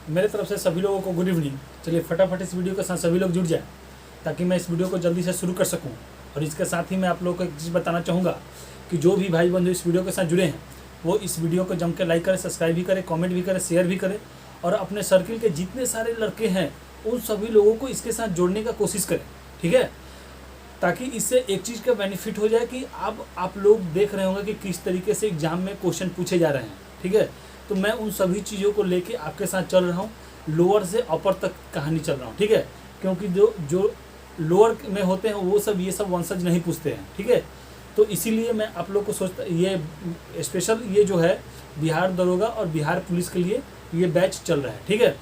मेरे तरफ से सभी लोगों को गुड इवनिंग। चलिए फटाफट इस वीडियो के साथ सभी लोग जुड़ जाए ताकि मैं इस वीडियो को जल्दी से शुरू कर सकूं। और इसके साथ ही मैं आप लोगों को एक चीज़ बताना चाहूँगा कि जो भी भाई बंधु इस वीडियो के साथ जुड़े हैं वो इस वीडियो को जम के लाइक करें, सब्सक्राइब भी करें, कमेंट भी करें, शेयर भी करें और अपने सर्किल के जितने सारे लड़के हैं उन सभी लोगों को इसके साथ जोड़ने का कोशिश करें, ठीक है। ताकि इससे एक चीज़ का बेनिफिट हो जाए कि अब आप लोग देख रहे होंगे कि किस तरीके से एग्जाम में क्वेश्चन पूछे जा रहे हैं, ठीक है। तो मैं उन सभी चीज़ों को लेके आपके साथ चल रहा हूँ, लोअर से अपर तक कहानी चल रहा हूँ, ठीक है। क्योंकि जो लोअर में होते हैं वो सब ये सब वंशज नहीं पूछते हैं, ठीक है। तो इसीलिए मैं आप लोग को सोचता ये स्पेशल ये जो है बिहार दरोगा और बिहार पुलिस के लिए ये बैच चल रहा है, ठीक है।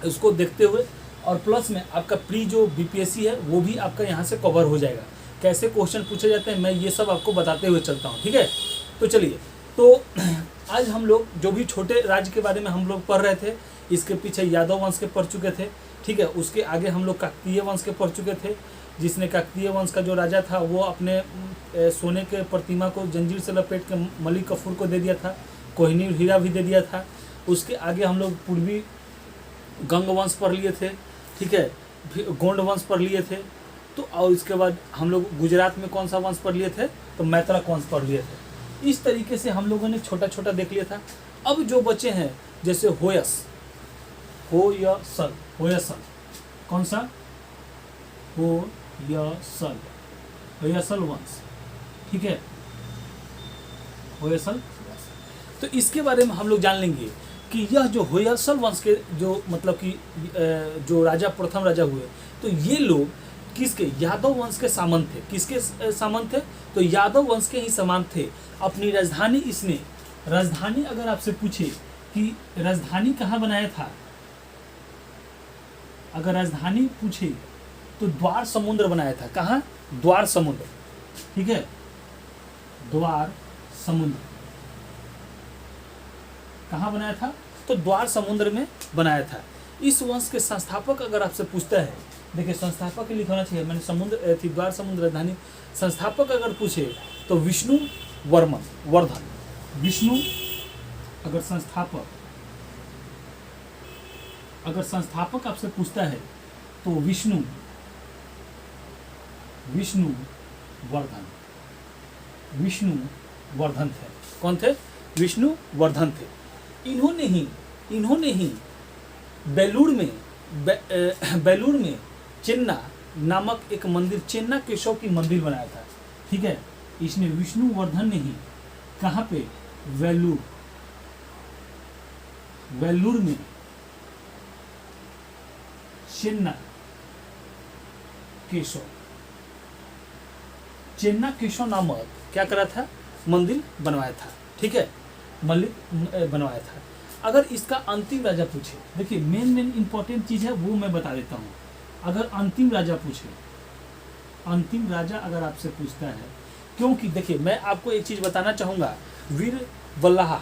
उसको देखते हुए और प्लस में आपका प्री जो बीपीएससी है वो भी आपका यहाँ से कवर हो जाएगा। कैसे क्वेश्चन पूछे जाते हैं मैं ये सब आपको बताते हुए चलता हूँ, ठीक है। तो चलिए, तो आज हम लोग जो भी छोटे राज्य के बारे में हम लोग पढ़ रहे थे, इसके पीछे यादव वंश के पढ़ चुके थे, ठीक है। उसके आगे हम लोग काकतीय वंश के पढ़ चुके थे, जिसने काकतीय वंश का जो राजा था वो अपने सोने के प्रतिमा को जंजीर से लपेट के मलिक कफूर को दे दिया था, कोहिनूर हीरा भी दे दिया था। उसके आगे हम लोग पूर्वी गंग वंश पढ़ लिए थे, ठीक है, गोंड वंश पढ़ लिए थे। तो और इसके बाद हम लोग गुजरात में कौन सा वंश पढ़ लिए थे, तो मैत्रक वंश पढ़ लिए थे। इस तरीके से हम लोगों ने छोटा छोटा देख लिया था। अब जो बचे हैं जैसे होयसल कौन सा, होयसल वंश, ठीक है, होयसल। तो इसके बारे में हम लोग जान लेंगे कि यह जो होयसल वंश के जो मतलब कि जो राजा प्रथम राजा हुए, तो ये लोग किसके, यादव वंश के सामंत थे। किसके सामंत थे, तो यादव वंश के ही सामंत थे। अपनी राजधानी इसने, राजधानी अगर आपसे पूछे कि राजधानी कहाँ बनाया था, अगर राजधानी पूछे तो द्वार समुद्र बनाया था। कहाँ, द्वार समुद्र, ठीक है, द्वार समुद्र कहाँ बनाया था, तो द्वार समुद्र में बनाया था। इस वंश के संस्थापक अगर आपसे पूछता है, देखिए संस्थापक लिखा होना चाहिए, मैंने समुद्र थी द्वार समुद्र राजधानी। संस्थापक अगर पूछे तो विष्णु वर्धन, विष्णु अगर संस्थापक आपसे पूछता है तो विष्णु वर्धन थे। कौन थे, विष्णु वर्धन थे। इन्होंने ही बेलूर में चेन्ना नामक एक मंदिर, चेन्ना केशव की मंदिर बनाया था, ठीक है। इसने विष्णु वर्धन ने ही कहाँ पे, वेल्लूर में चेन्ना केशव नामक क्या करा था, मंदिर बनवाया था, ठीक है, बनवाया था। अगर इसका अंतिम राजा पूछे, देखिए मेन इंपॉर्टेंट चीज है वो मैं बता देता हूँ। अगर अंतिम राजा पूछे, अंतिम राजा अगर आपसे पूछता है, क्योंकि देखिए मैं आपको एक चीज बताना चाहूंगा, वीरबल्ला,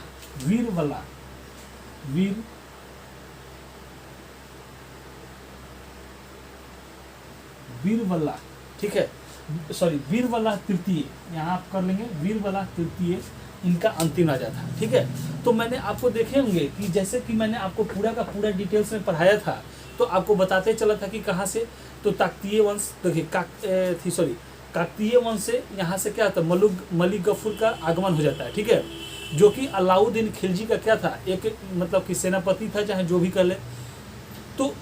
ठीक है, सॉरी वीरबल्ला तृतीय, यहाँ आप कर लेंगे, वीरबल्ला तृतीय इनका अंतिम राजा था, ठीक है। तो मैंने आपको देखे होंगे कि जैसे कि मैंने आपको पूरा का पूरा डिटेल्स में पढ़ाया था, तो आपको बताते चला था कि कहाँ से, तो काकतीय वंश, देखिए काकतीय वंश से यहाँ से क्या होता है, मलिक गफूर का आगमन हो जाता है, ठीक है, जो कि अलाउद्दीन खिलजी का क्या था, एक मतलब कि सेनापति था, चाहे जो भी कर ले। तो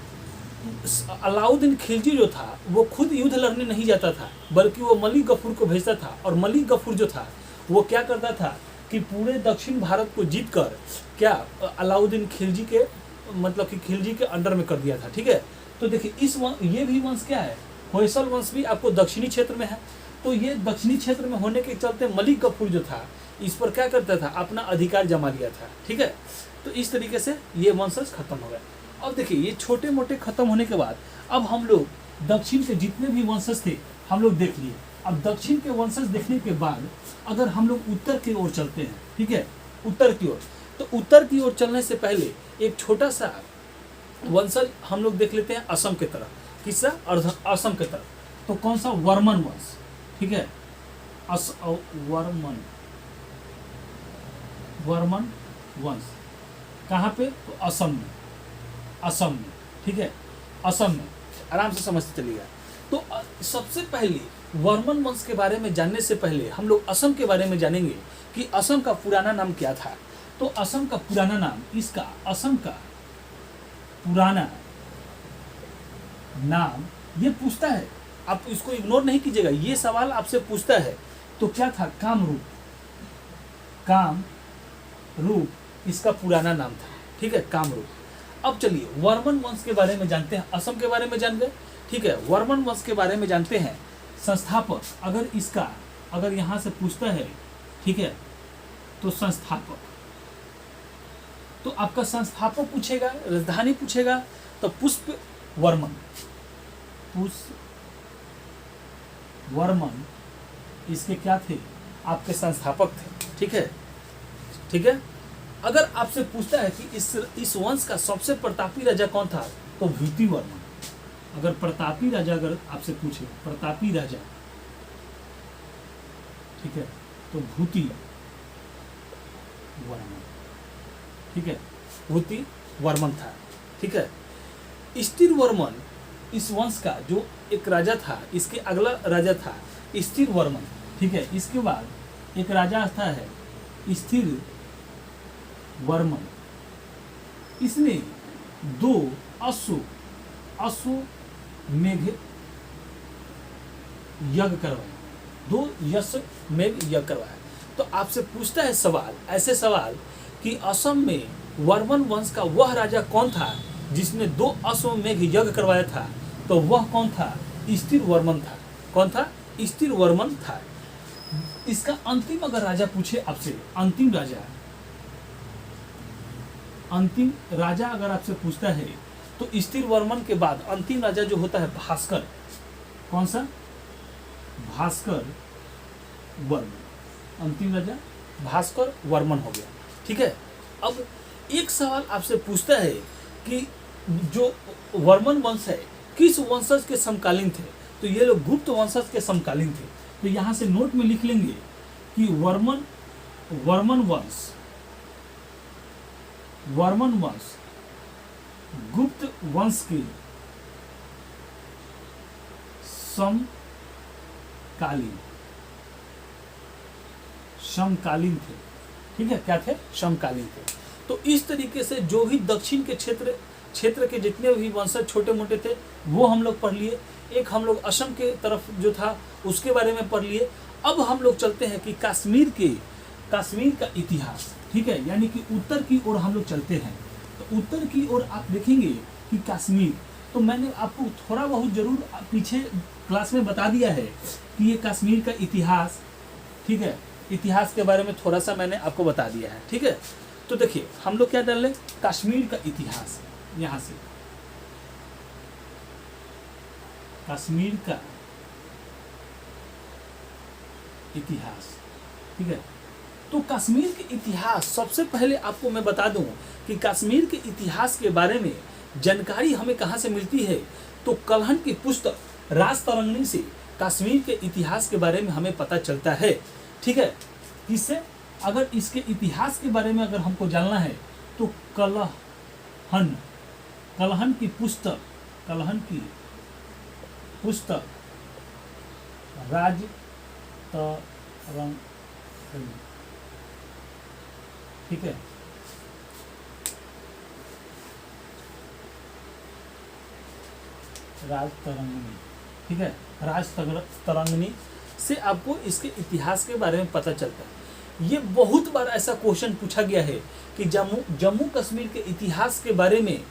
अलाउद्दीन खिलजी जो था वो खुद युद्ध लड़ने नहीं जाता था, बल्कि वो मलिक गफूर को भेजता था। और मलिक गफूर जो था वो क्या करता था कि पूरे दक्षिण भारत को जीत कर क्या अलाउद्दीन खिलजी के मतलब कि खिलजी के अंडर में कर दिया था, ठीक है। तो देखिए ये भी वंश क्या है, होयसल वंश भी आपको दक्षिणी क्षेत्र में है। तो ये दक्षिणी क्षेत्र में होने के चलते मलिक गफूर जो था इस पर क्या करता था, अपना अधिकार जमा लिया था, ठीक है। तो इस तरीके से ये वंशज खत्म हो गए। अब देखिए ये छोटे मोटे खत्म होने के बाद अब हम लोग दक्षिण के जितने भी वंशज थे हम लोग देख लिए। अब दक्षिण के वंशज देखने के बाद अगर हम लोग उत्तर की ओर चलते हैं, ठीक है, उत्तर की ओर, तो उत्तर की ओर चलने से पहले एक छोटा सा वंशज हम लोग देख लेते हैं असम के तरफ। किसका, असम के तरफ। तो कौन सा, वर्मन वंश, ठीक है, वर्मन वंश कहाँ पे, तो असम में, असम में, ठीक है, असम में, आराम से समझते चलिएगा। तो सबसे पहले वर्मन वंश के बारे में जानने से पहले हम लोग असम के बारे में जानेंगे कि असम का पुराना नाम क्या था। तो असम का पुराना नाम, इसका असम का पुराना नाम ये पूछता है, आप इसको इग्नोर नहीं कीजिएगा, ये सवाल आपसे पूछता है। तो क्या था? कामरूप, कामरूप इसका पुराना नाम था, ठीक है, कामरूप। अब चलिए वर्मन वंश के बारे में जानते हैं। असम के बारे में जान गए, ठीक है, वर्मन वंश के बारे में जानते हैं। संस्थापक, अगर इसका अगर यहाँ से पूछता है, ठीक है, तो संस्थापक, तो आपका संस्थापक पूछेगा, राजधानी पूछेगा, तो पुष्प वर्मन, पुष्प वर्मन इसके क्या थे? आपके संस्थापक थे, ठीक है, ठीक है। अगर आपसे पूछता है कि इस वंश का सबसे प्रतापी राजा कौन था, तो भूति वर्मन। अगर प्रतापी राजा अगर आपसे पूछे, प्रतापी राजा, ठीक है, तो भूति वर्मन, ठीक है, भूति वर्मन था, ठीक है। स्थिर वर्मन इस वंश का जो एक राजा था, इसके अगला राजा था स्थिर वर्मन, ठीक है। इसके बाद एक राजा आता है स्थिर वर्मन। इसने 2 अश्वमेध यज्ञ करवाया, 2 अश्वमेध यज्ञ करवाया। तो आपसे पूछता है सवाल, ऐसे सवाल कि असम में वर्मन वंश का वह राजा कौन था जिसने 2 अश्वमेध यज्ञ करवाया था, तो वह कौन था? स्थिर वर्मन था। कौन था? स्थिर वर्मन था। इसका अंतिम अगर राजा पूछे आपसे, अंतिम राजा अगर आपसे पूछता है, तो स्थिर वर्मन के बाद अंतिम राजा जो होता है भास्कर। कौन सा? भास्कर वर्मन। अंतिम राजा भास्कर वर्मन हो गया, ठीक है। अब एक सवाल आपसे पूछता है कि जो वर्मन वंश है किस वंशज के समकालीन थे, तो ये लोग गुप्त वंशज के समकालीन थे। तो यहाँ से नोट में लिख लेंगे कि वर्मन वंश गुप्त वंश के समकालीन थे, ठीक है। क्या थे? समकालीन थे। तो इस तरीके से जो भी दक्षिण के क्षेत्र के जितने भी वंशज छोटे मोटे थे वो हम लोग पढ़ लिए। एक हम लोग असम के तरफ जो था उसके बारे में पढ़ लिए। अब हम लोग चलते हैं कि कश्मीर का इतिहास, ठीक है, यानी कि उत्तर की ओर हम लोग चलते हैं। तो उत्तर की ओर आप देखेंगे कि कश्मीर, तो मैंने आपको थोड़ा बहुत जरूर पीछे क्लास में बता दिया है कि ये कश्मीर का इतिहास, ठीक है, इतिहास के बारे में थोड़ा सा मैंने आपको बता दिया है, ठीक है। तो देखिए हम लोग क्या डाल लें, कश्मीर का इतिहास। यहाँ से कश्मीर का इतिहास, ठीक है। तो कश्मीर के इतिहास, सबसे पहले आपको मैं बता दूं कि कश्मीर के इतिहास के बारे में जानकारी हमें कहाँ से मिलती है, तो कलहन की पुस्तक राजतरंगिणी से कश्मीर के इतिहास के बारे में हमें पता चलता है, ठीक है। किससे? अगर इसके इतिहास के बारे में अगर हमको जानना है तो कलहन की पुस्तक राजतरंगिणी, ठीक है, राजतरंगिणी, ठीक है, राजतरंगिणी से आपको इसके इतिहास के बारे में पता चलता है। ये बहुत बार ऐसा क्वेश्चन पूछा गया है कि जम्मू कश्मीर के इतिहास के बारे में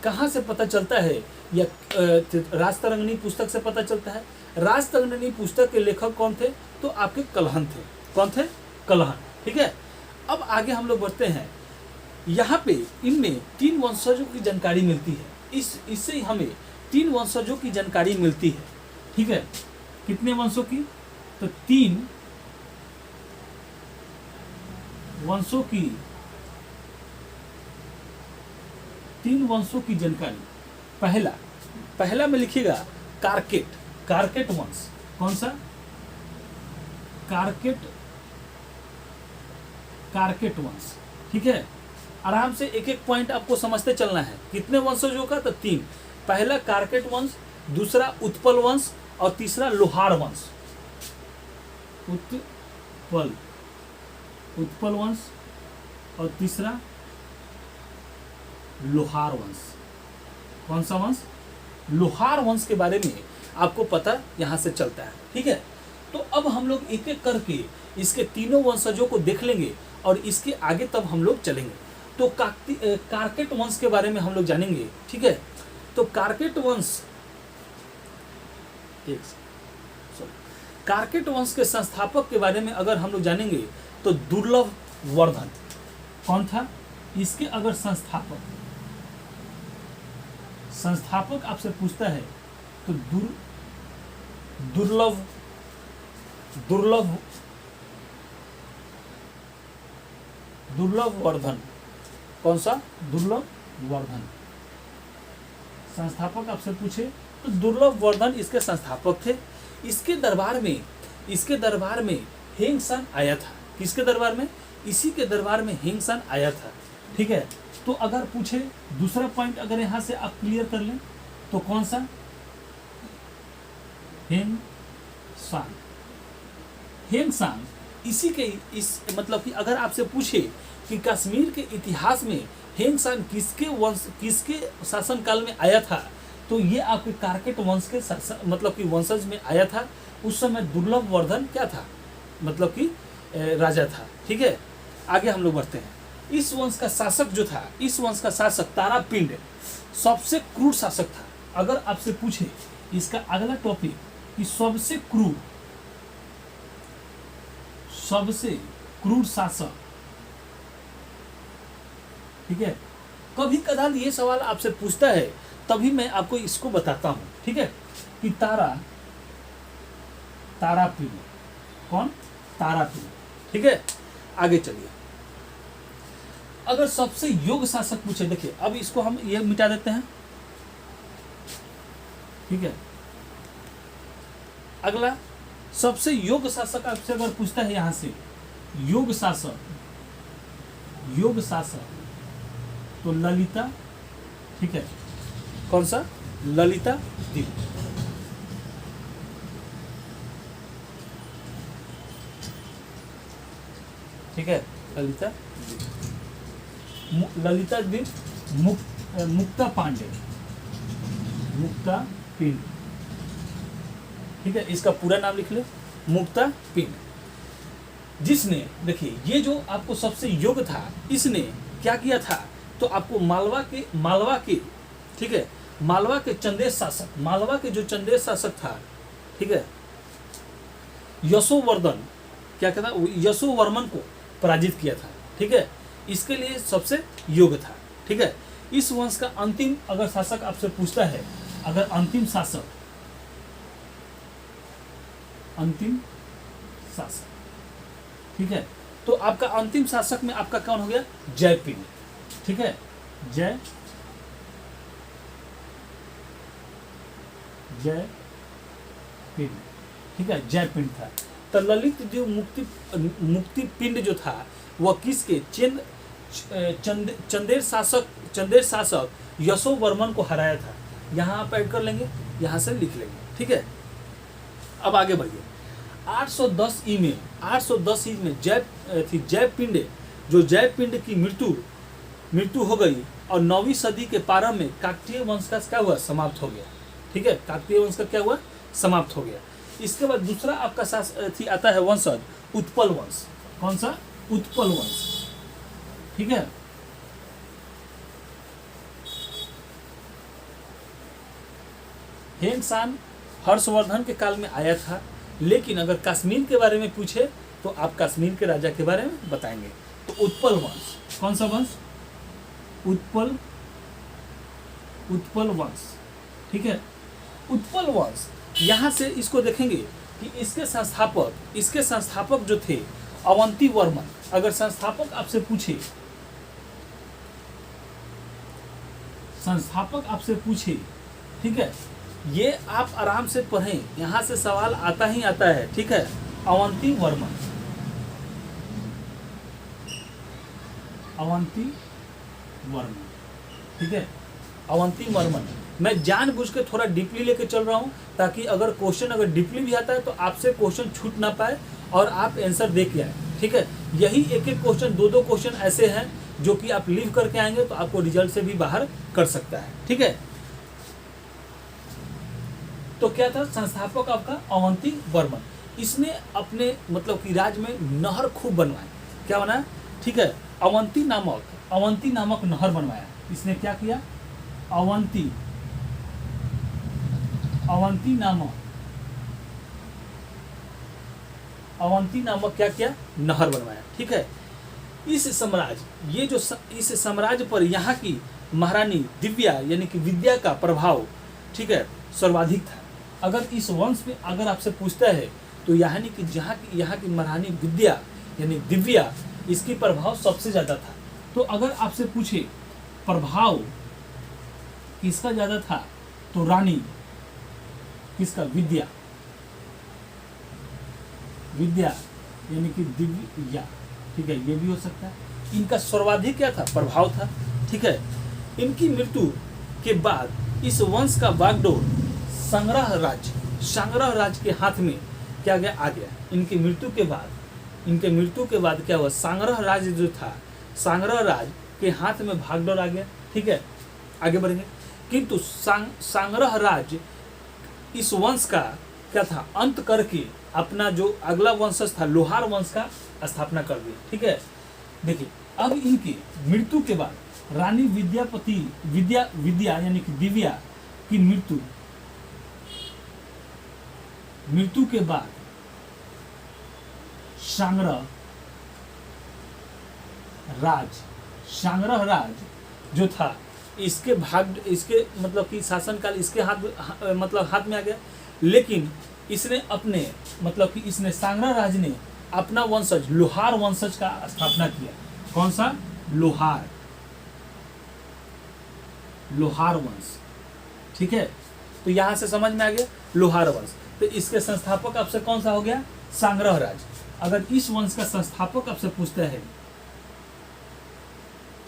कहाँ से पता चलता है, या राजतरंगिणी पुस्तक से पता चलता है। राजतरंगिणी पुस्तक के लेखक कौन थे? तो आपके कलहन थे। कौन थे? कलहन, ठीक है। अब आगे हम लोग बढ़ते हैं। यहाँ पे इनमें 3 वंशजों की जानकारी मिलती है। इससे हमें 3 वंशजों की जानकारी मिलती है, ठीक है। कितने वंशों की? तो 3 वंशों की जानकारी। पहला में लिखिएगा कारकेट वंश। कौन सा? कारकेट वंश, ठीक है। आराम से एक एक पॉइंट आपको समझते चलना है। कितने वंशजों का? तो 3। पहला कारकेट वंश, दूसरा उत्पल वंश और तीसरा लोहार वंश। उत्पल वंश और तीसरा लोहार वंश। कौन सा वंश? लोहार वंश के बारे में आपको पता यहां से चलता है। ठीक है, तो अब हम लोग एक एक करके इसके तीनों वंशजों को देख लेंगे और इसके आगे तब हम लोग चलेंगे। तो कारकेट वंश के बारे में हम लोग जानेंगे। ठीक है, तो कारकेट वंश के संस्थापक के बारे में अगर हम लोग जानेंगे तो दुर्लभ वर्धन। कौन था इसके? अगर संस्थापक आपसे पूछता है तो दुर्लभ वर्धन। कौन सा? दुर्लभ वर्धन। संस्थापक आपसे पूछे तो दुर्लभ वर्धन इसके संस्थापक थे। इसके दरबार में हेंगसान आया था। किसके दरबार में? इसी के दरबार में हेंगसान आया था। ठीक है, तो अगर पूछे दूसरा पॉइंट अगर यहां से आप क्लियर कर लें तो कौन सा? हेंगसान इसी के इस मतलब कि अगर आपसे पूछे कि कश्मीर के इतिहास में हेंगसान किसके शासन काल में आया था, तो ये आपके कारकेट वंश के मतलब कि वंशज में आया था। उस समय दुर्लभ वर्धन क्या था? मतलब कि राजा था। ठीक है, आगे हम लोग बढ़ते हैं। इस वंश का शासक जो था, इस वंश का शासक तारापिंड सबसे क्रूर शासक था। अगर आपसे पूछे इसका अगला टॉपिक कि सबसे क्रूर शासक, ठीक है, कभी कदार ये सवाल आपसे पूछता है तभी मैं आपको इसको बताता हूं। ठीक है, कि तारापिंड। कौन? तारापिंड। ठीक है, आगे चलिए। अगर सबसे योग्य शासक पूछे, देखिए अब इसको हम ये मिटा देते हैं। ठीक है, अगला सबसे योग्य शासक आपसे अगर पूछता है यहां से योग्य शासक तो ललिता। ठीक है, कौन सा? ललिता द्वीप। ठीक है, ललिता द्वीप। मुक्ता पिंड। ठीक है, इसका पूरा नाम लिख ले, मुक्ता पिंड। जिसने, देखिए ये जो आपको सबसे योग्य था, इसने क्या किया था? तो आपको मालवा के ठीक है, मालवा के चंदेश शासक, मालवा के जो चंदेश शासक था, ठीक है, यशोवर्धन क्या कहता? यशोवर्मन को पराजित किया था। ठीक है, इसके लिए सबसे योग्य था। ठीक है, इस वंश का अंतिम अगर शासक आपसे पूछता है, अगर अंतिम शासक, ठीक है, तो आपका अंतिम शासक में आपका कौन हो गया? जयपिंड। ठीक है, जयपिंड। ठीक है, जयपिंड था। तो ललित जो मुक्ति पिंड जो था वह किसके? चंदेर शासक यशोवर्मन को हराया था। यहाँ आप ऐड कर लेंगे, यहाँ से लिख लेंगे। ठीक है, अब आगे बढ़िए। 810 ई में जयपिंड की मृत्यु हो गई और 9वीं सदी के प्रारंभ में काकतीय वंश का क्या हुआ? समाप्त हो गया। ठीक है, काकतीय वंश का क्या हुआ? समाप्त हो गया। इसके बाद दूसरा आपका आता है वंशज उत्पल वंश। कौन सा? उत्पल वंश। ठीक है, हेंगसान हर्षवर्धन के काल में आया था, लेकिन अगर कश्मीर के बारे में पूछे तो आप कश्मीर के राजा के बारे में बताएंगे। तो उत्पल वंश, कौन सा वंश? उत्पल वंश। ठीक है, उत्पल वंश, यहाँ से इसको देखेंगे कि इसके संस्थापक जो थे अवंती वर्मन। अगर संस्थापक आपसे पूछे, ठीक है, ये आप आराम से पढ़ें, यहाँ से सवाल आता ही आता है। ठीक है, अवंती वर्मन। ठीक है, अवंती वर्मन। मैं जानबूझ के थोड़ा डीपली लेके चल रहा हूँ ताकि अगर क्वेश्चन अगर डीपली भी आता है तो आपसे क्वेश्चन छूट ना पाए और आप आंसर दे के आए। ठीक है, यही एक एक क्वेश्चन, दो दो क्वेश्चन ऐसे हैं जो कि आप लीव करके आएंगे तो आपको रिजल्ट से भी बाहर कर सकता है। ठीक है, तो क्या था, संस्थापक आपका अवंती वर्मन। इसने अपने मतलब कि राज्य में नहर खूब बनवाए। क्या बनाया? ठीक है, अवंती नामक नहर बनवाया। इसने क्या किया? अवंती नामक क्या किया? नहर बनवाया। ठीक है, इस साम्राज्य पर यहाँ की महारानी दिव्या यानी कि विद्या का प्रभाव, ठीक है, सर्वाधिक था। अगर इस वंश में अगर आपसे पूछता है तो यानी कि यहाँ की महारानी विद्या यानी दिव्या, इसकी प्रभाव सबसे ज्यादा था। तो अगर आपसे पूछे प्रभाव किसका ज्यादा था तो रानी किसका? विद्या यानी कि दिव्या। ठीक है, ये भी हो सकता है। इनका सर्वाधिक क्या था? प्रभाव था। ठीक है, इनकी मृत्यु के बाद इस वंश का बागडोर संग्रह राज के हाथ में क्या गया? आ गया। इनकी मृत्यु के बाद क्या हुआ? संग्रह राज जो था, संग्रह राज के हाथ में भागडोर आ गया। ठीक है, आगे बढ़ेंगे। किंतु संग्रह राज इस वंश का क्या था? अंत करके अपना जो अगला वंशज था लोहार वंश का स्थापना कर दिया। ठीक है, देखिए अब इनकी मृत्यु के बाद रानी विद्या यानी कि दिव्या की मृत्यु के बाद सांग्रह राज जो था इसके मतलब कि शासनकाल इसके हाथ में आ गया। लेकिन इसने अपने मतलब कि सांग्रह राज ने अपना वंशज लोहार वंशज का स्थापना किया। कौन सा? लोहार वंश। ठीक है, तो यहां से समझ में आ गया लोहार वंश। तो इसके संस्थापक आपसे कौन सा हो गया? सांग्रह राज। अगर इस वंश का संस्थापक आपसे पूछता है,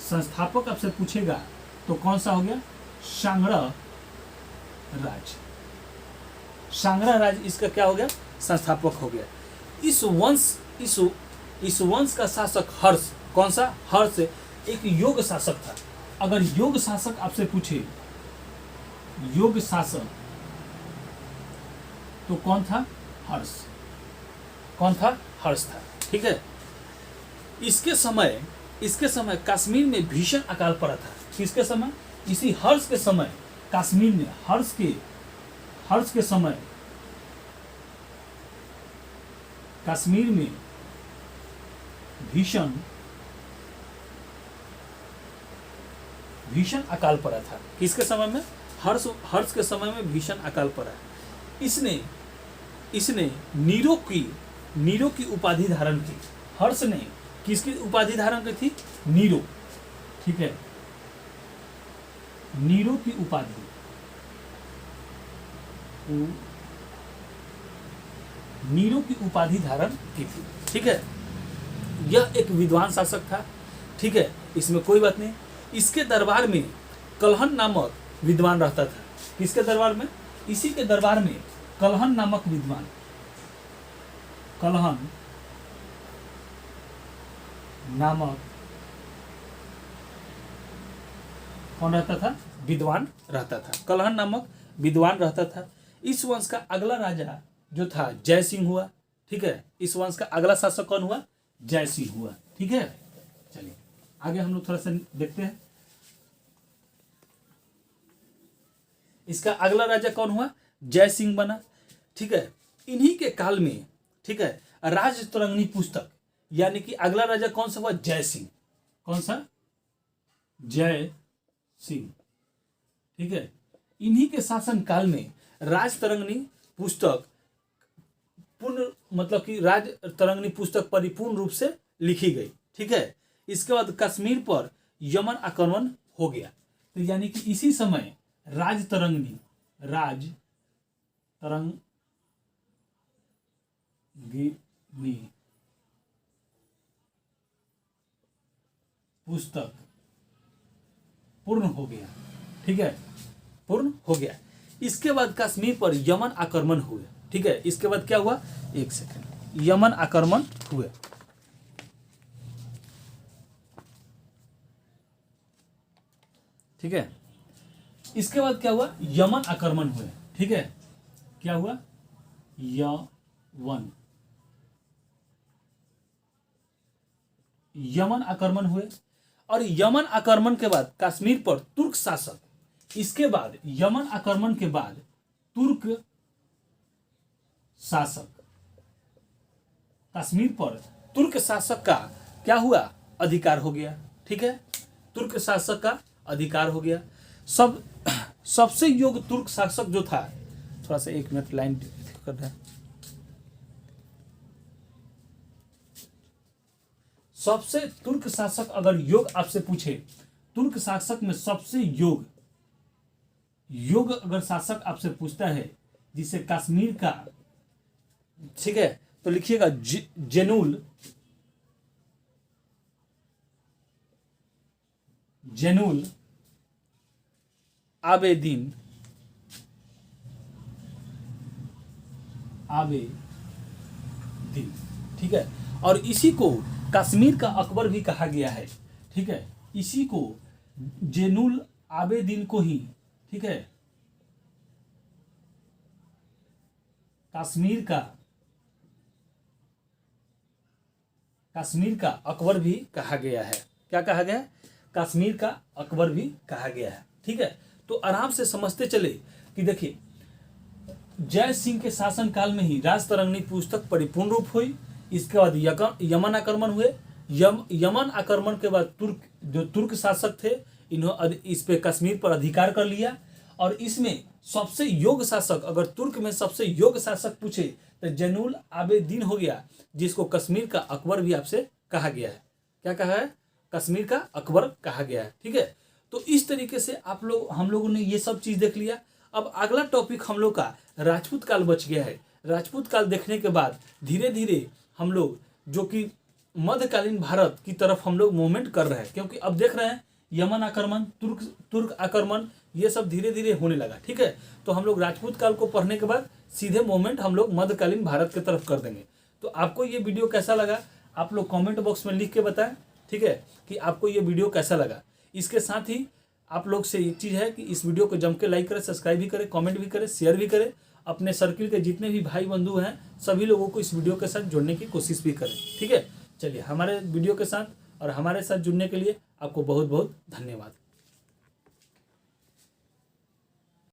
संस्थापक आपसे पूछेगा तो कौन सा हो गया? सांग्रह राज इसका क्या हो गया? संस्थापक हो गया। इस वंश का शासक हर्ष। कौन सा? हर्ष एक योग शासक था। अगर योग शासक आपसे पूछे योग शासक तो कौन था? हर्ष। कौन था? हर्ष था। ठीक है, इसके समय कश्मीर में भीषण अकाल पड़ा था। किसके समय? इसी हर्ष के समय कश्मीर में हर्ष के समय कश्मीर में भीषण अकाल पड़ा था। किसके समय में? हर्ष के समय में भीषण अकाल पड़ा। इसने नीरो की उपाधि धारण की। हर्ष ने किसकी उपाधि धारण की थी? नीरो। ठीक है, नीरो की उपाधि धारण की थी। ठीक है, यह एक विद्वान शासक था। ठीक है, इसमें कोई बात नहीं। इसके दरबार में कलहन नामक विद्वान रहता था। किसके दरबार में? इसी के दरबार में कलहन नामक विद्वान, कलहन नामक कौन रहता था? विद्वान रहता था। कलहन नामक विद्वान रहता था। इस वंश का अगला राजा जो था जय सिंह हुआ। ठीक है, इस वंश का अगला शासक कौन हुआ? जय सिंह हुआ। ठीक है, चलिए आगे हम लोग थोड़ा सा देखते हैं। इसका अगला राजा कौन हुआ? जय सिंह बना। ठीक है, इन्हीं के काल में, ठीक है, राजतरंगिणी पुस्तक यानी कि अगला राजा कौन सा हुआ? जय सिंह। कौन सा? जय सिंह। ठीक है, इन्हीं के शासन काल में राजतरंगिणी पुस्तक मतलब कि राजतरंगिणी पुस्तक परिपूर्ण रूप से लिखी गई। ठीक है, इसके बाद कश्मीर पर यमन आक्रमण हो गया। तो यानी कि इसी समय राजतरंगिणी पुस्तक पूर्ण हो गया, ठीक है, पूर्ण हो गया। इसके बाद कश्मीर पर यमन आक्रमण हुए, ठीक है। इसके बाद क्या हुआ, एक सेकंड, यमन आक्रमण हुए, ठीक है। इसके बाद क्या हुआ, यमन आक्रमण हुए, ठीक है। क्या हुआ, यमन आक्रमण हुए। और यमन आक्रमण के बाद कश्मीर पर तुर्क शासक, इसके बाद यमन आक्रमण के बाद तुर्क शासक, कश्मीर पर तुर्क शासक का क्या हुआ, अधिकार हो गया, ठीक है। तुर्क शासक का अधिकार हो गया। सबसे योग्य तुर्क शासक जो था, थोड़ा सा 1 मिनट लाइन कर रहा है। सबसे तुर्क शासक अगर योग आपसे पूछे, तुर्क शासक में सबसे योग अगर शासक आपसे पूछता है जिसे कश्मीर का, ठीक है, तो लिखिएगा जेनुल आबेदीन ठीक है। और इसी को कश्मीर का अकबर भी कहा गया है, ठीक है। इसी को जेनुल आबेदीन को ही, ठीक है, कश्मीर का अकबर भी कहा गया है। क्या कहा गया है, कश्मीर का अकबर भी कहा गया है, ठीक है। तो आराम से समझते चले कि देखिए, जय सिंह के शासनकाल में ही राजतरंगिणी पुस्तक परिपूर्ण रूप हुई। इसके बाद यमन आक्रमण हुए। यमन आक्रमण के बाद तुर्क शासक थे, इन्होंने इस पे कश्मीर पर अधिकार कर लिया। और इसमें सबसे योग्य शासक, अगर तुर्क में सबसे योग्य शासक पूछे तो जैनुल आबेदीन हो गया, जिसको कश्मीर का अकबर भी आपसे कहा गया है। क्या कहा है, कश्मीर का अकबर कहा गया है, ठीक है। तो इस तरीके से हम लोगों ने ये सब चीज देख लिया। अब अगला टॉपिक हम लोग का राजपूत काल बच गया है। राजपूत काल देखने के बाद धीरे धीरे हम लोग जो कि मध्यकालीन भारत की तरफ हम लोग मूवमेंट कर रहे हैं, क्योंकि अब देख रहे हैं यमन आक्रमण, तुर्क आक्रमण, ये सब धीरे धीरे होने लगा, ठीक है। तो हम लोग राजपूत काल को पढ़ने के बाद सीधे मूवमेंट हम लोग मध्यकालीन भारत की तरफ कर देंगे। तो आपको ये वीडियो कैसा लगा, आप लोग कमेंट बॉक्स में लिख के बताएं, ठीक है, कि आपको ये वीडियो कैसा लगा। इसके साथ ही आप लोग से एक चीज़ है कि इस वीडियो को जम के लाइक करें, सब्सक्राइब भी करें, कमेंट भी करें, शेयर भी करें। अपने सर्किल के जितने भी भाई बंधु हैं सभी लोगों को इस वीडियो के साथ जुड़ने की कोशिश भी करें, ठीक है। चलिए, हमारे वीडियो के साथ और हमारे साथ जुड़ने के लिए आपको बहुत बहुत धन्यवाद।